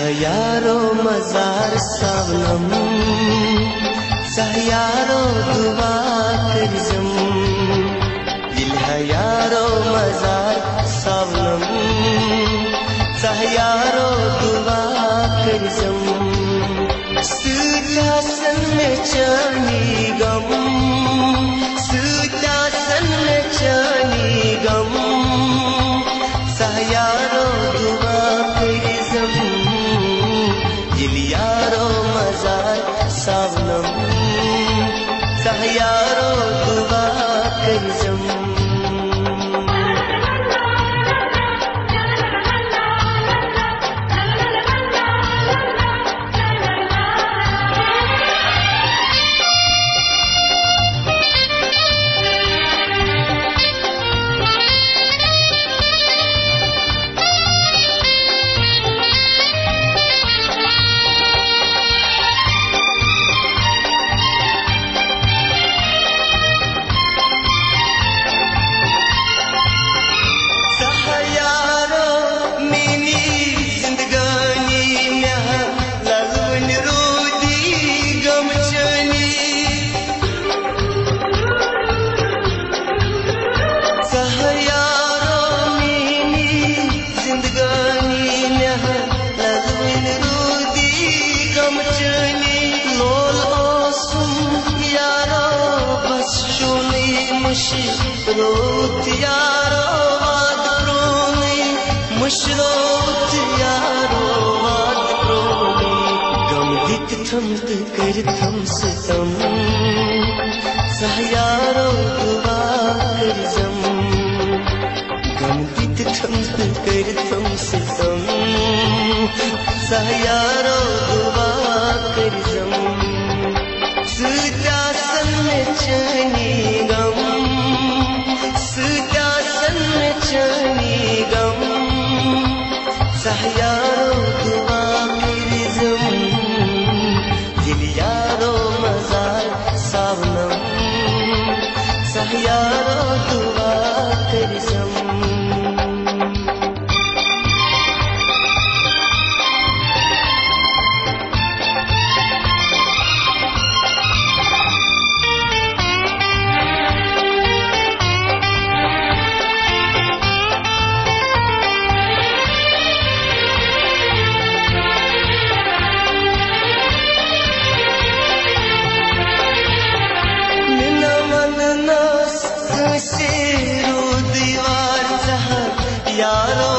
यारो मजार सावनम सहयारो दुआ करजम दिल है यारो मजार सावनम सहयारो दुआ करजम सुदासन में चानी गम सुदासन में चानी गम सहयारो दुआ करजम यारो मजार सावनम सहयारो दुआ करजम मुशरोत यारो वादरोनी मुशरोत यारो वादरोनी गम दित थमत कर थम सितम सहयारो दुआ करजम गम दित थमत कर थम सितम सहयारो दुआ करजम सुदासन में चनी गम सुदासन में चनी गम सहयारो दुआ करजम दिल यारो मजार सावनम सहयारो दुआ करजम यारो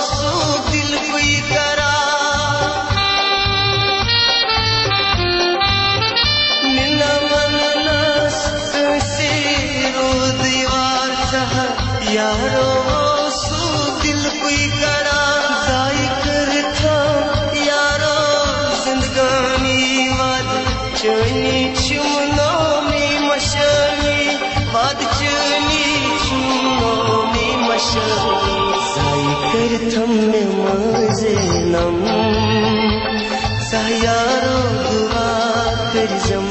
सो दिल कोई करा निना मनना से रो दीवार चाह यारो सो दिल कोई करा जाई कर था यारो जिंदगानी वाद चनी चुनो में मशनी वाद चनी चुनो में मशनी कर थम में मजे नम सहयारो दुआ करजम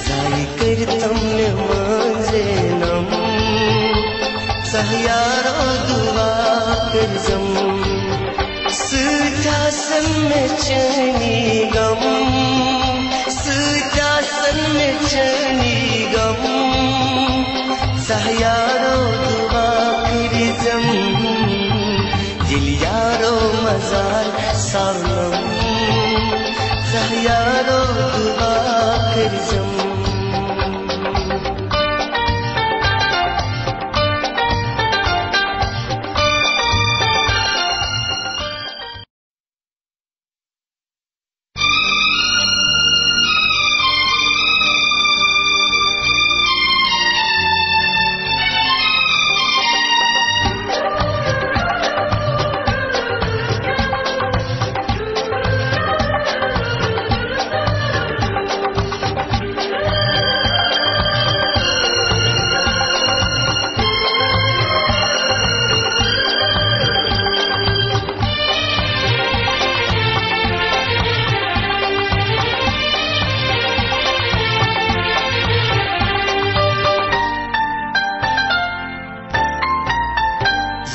जाई कर थम में मजे नम सहयारो दुआ करजम सुदासन में चनी गम सुदासन में चनी गम सहयारो दुआ करजम दिल यारो मजार सावनम सहयारो दुआ करजम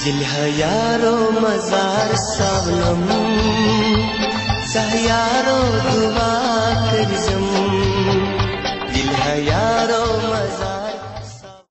दिल है यारो मजार सावनम चाह यारो दुआ कर जम दिल है यारो मजार